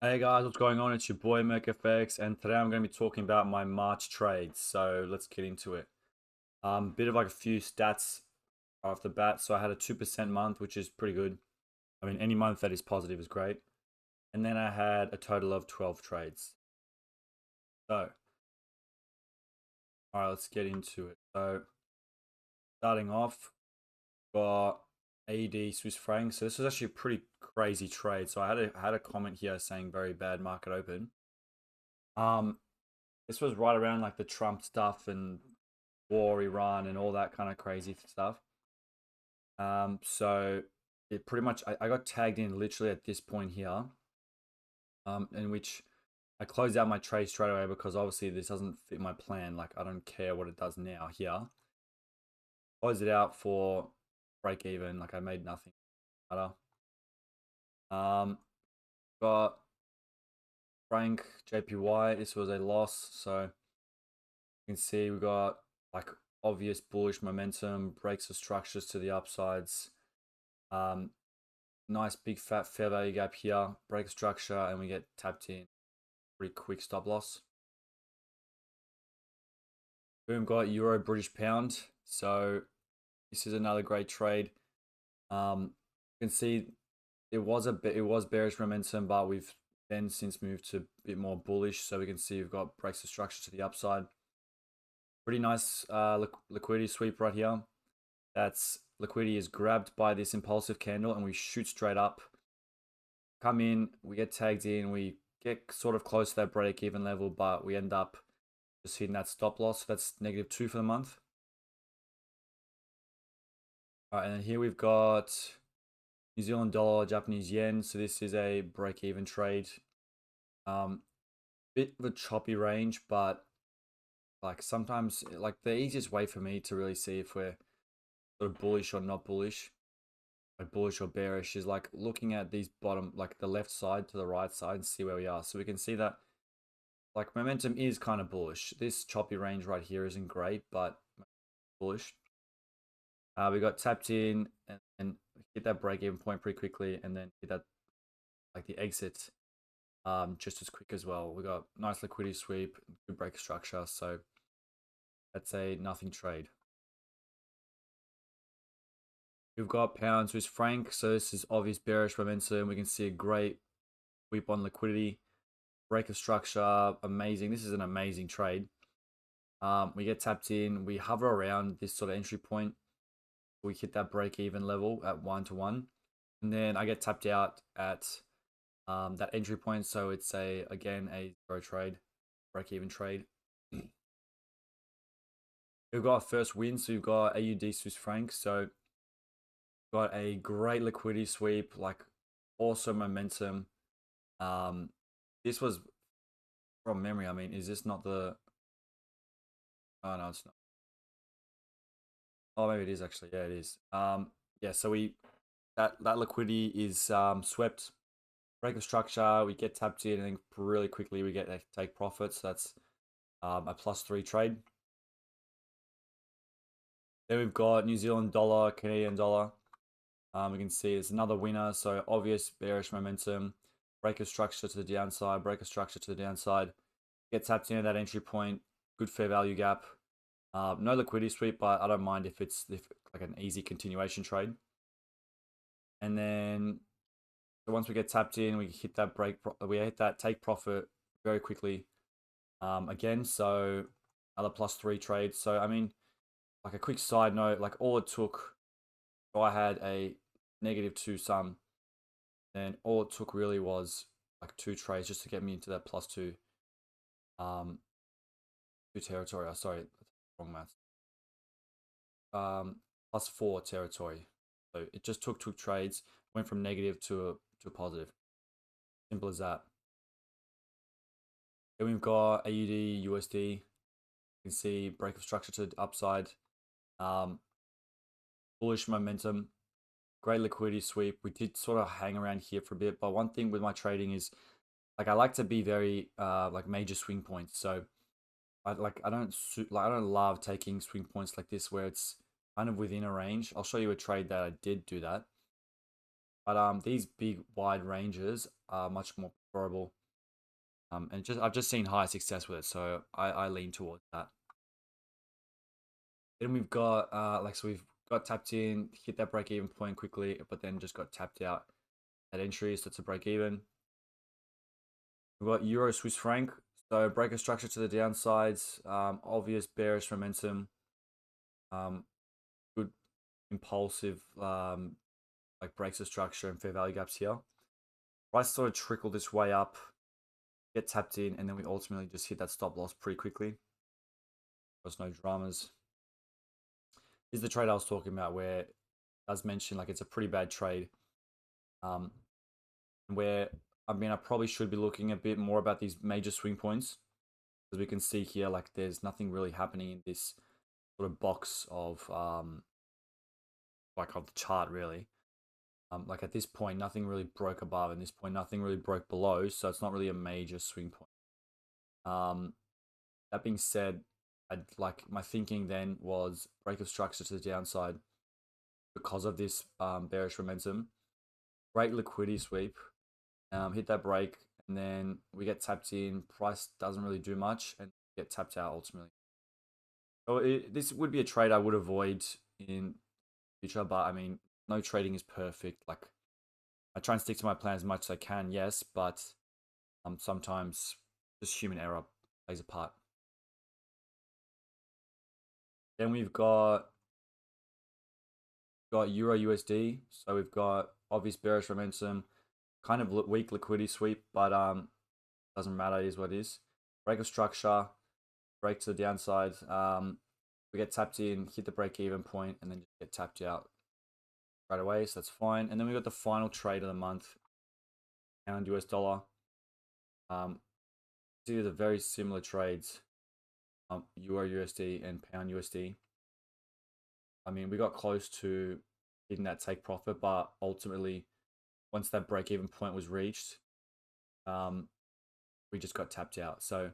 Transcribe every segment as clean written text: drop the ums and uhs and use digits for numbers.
Hey guys, what's going on? It's your boy MurkFX, and today I'm going to be talking about my March trades. So let's get into it. Bit of like a few stats off the bat. So I had a 2% month, which is pretty good. I mean, any month that is positive is great. And then I had a total of 12 trades. So, all right, let's get into it. So, starting off, got AD Swiss francs. So this was actually a pretty crazy trade. So I had a comment here saying very bad market open. Um, this was right around like the Trump stuff and war, Iran, and all that kind of crazy stuff. So it pretty much I got tagged in literally at this point here, in which I closed out my trade straight away because obviously this doesn't fit my plan. Like I don't care what it does now here. Closed it out for break even. Like I made nothing matter. Um, got Frank JPY. This was a loss, so you can see we got like obvious bullish momentum, breaks the structures to the upsides. Nice big fat fair value gap here, break structure, and we get tapped in. Pretty quick stop loss. Boom, got Euro British Pound. So this is another great trade. You can see it was bearish momentum, but we've then since moved to a bit more bullish. So we can see we've got breaks the structure to the upside. Pretty nice liquidity sweep right here. That's liquidity is grabbed by this impulsive candle, and we shoot straight up. Come in, we get tagged in, we get sort of close to that break even level, but we end up just hitting that stop loss. That's -2 for the month. All right, and then here we've got New Zealand dollar, Japanese yen. So this is a break even trade. Bit of a choppy range, but like sometimes like the easiest way for me to really see if we're sort of bullish or not bullish, like bullish or bearish, is like looking at these bottom, like the left side to the right side, and see where we are. So we can see that like momentum is kind of bullish. This choppy range right here isn't great, but bullish. We got tapped in and hit that break even point pretty quickly, and then hit that like the exit just as quick as well. We got nice liquidity sweep, good break structure, so that's a nothing trade. We've got pound Swiss franc, so this is obvious bearish momentum. We can see a great sweep on liquidity, break of structure, amazing. This is an amazing trade. We get tapped in, we hover around this sort of entry point. We hit that break even level at 1-to-1, and then I get tapped out at that entry point. So it's again a zero trade, break even trade. We've got our first win, so we've got AUD Swiss franc. So got a great liquidity sweep, like awesome momentum. This was from memory. I mean, is this not the? Oh no, it's not. Oh, maybe it is actually. Yeah, it is. Yeah. So that liquidity is swept. Break of structure. We get tapped in, and then really quickly we get to take profits. So that's a +3 trade. Then we've got New Zealand dollar, Canadian dollar. We can see it's another winner. So obvious bearish momentum. Break of structure to the downside. Break of structure to the downside. Get tapped in at that entry point. Good fair value gap. No liquidity sweep, but I don't mind if it's like an easy continuation trade. And then so once we get tapped in, we hit that we hit that take profit very quickly. Again, so another +3 trade. So I mean, like a quick side note, like all it took, so I had a -2 sum, and all it took really was like 2 trades just to get me into that +2 2 territory. Oh, sorry, wrong math. +4 territory. So it just took 2 trades, went from negative to a positive. Simple as that. Then we've got AUD, USD. You can see break of structure to the upside. Bullish momentum, great liquidity sweep. We did sort of hang around here for a bit, but one thing with my trading is like I like to be very like major swing points. So I don't love taking swing points like this where it's kind of within a range. I'll show you a trade that I did do that. But these big wide ranges much more preferable. And I've just seen higher success with it, so I lean towards that. Then we've got so we've got tapped in, hit that break even point quickly, but then just got tapped out at entry, so it's a break even. We've got Euro Swiss franc, so breaker structure to the downsides, obvious bearish momentum, good impulsive like breaks of structure and fair value gaps here. Price sort of trickled this way up, get tapped in, and then we ultimately just hit that stop loss pretty quickly. There's no dramas. This is the trade I was talking about where, as mentioned, like it's a pretty bad trade. Where I mean, I probably should be looking a bit more about these major swing points, as we can see here, like there's nothing really happening in this sort of box of like of the chart really. Like at this point, nothing really broke above, and this point, nothing really broke below, so it's not really a major swing point. That being said, like my thinking then was break of structure to the downside because of this bearish momentum. Great liquidity sweep, hit that break, and then we get tapped in. Price doesn't really do much, and get tapped out ultimately. So this would be a trade I would avoid in future, but I mean, no trading is perfect. Like I try and stick to my plan as much as I can, yes, but sometimes just human error plays a part. Then we've got Euro USD, so we've got obvious bearish momentum, kind of weak liquidity sweep, but doesn't matter, it is what it is. Break of structure, break to the downside. We get tapped in, hit the break even point, and then just get tapped out right away, so that's fine. And then we got the final trade of the month, pound US dollar. These are very similar trades, Euro USD and pound USD. I mean, we got close to hitting that take profit, but ultimately, once that break even point was reached, we just got tapped out. So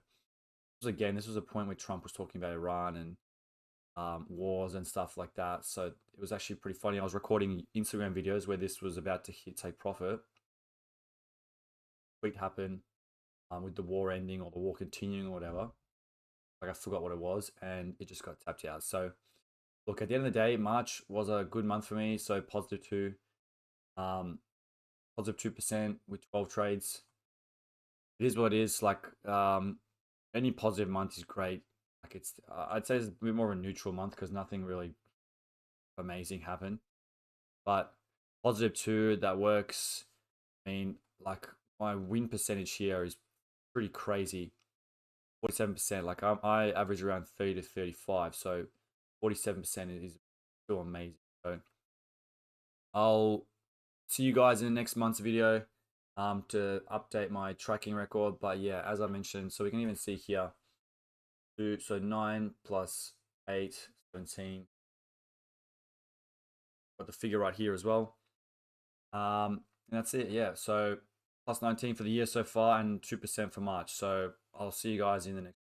again, this was a point where Trump was talking about Iran and wars and stuff like that. So it was actually pretty funny. I was recording Instagram videos where this was about to hit take profit. Tweet happened with the war ending or the war continuing or whatever. Like I forgot what it was, and it just got tapped out. So look, at the end of the day, March was a good month for me. So positive 2% with 12 trades. It is what it is. Like any positive month is great. Like it's I'd say it's a bit more of a neutral month because nothing really amazing happened. But positive 2, that works. I mean, like my win percentage here is pretty crazy. 47%. Like I average around 30 to 35, so 47% is still amazing. So I'll see you guys in the next month's video to update my tracking record. But yeah, as I mentioned, so we can even see here, so 9 plus 8, 17. Got the figure right here as well. And that's it. Yeah, so plus 19 for the year so far and 2% for March. So I'll see you guys in the next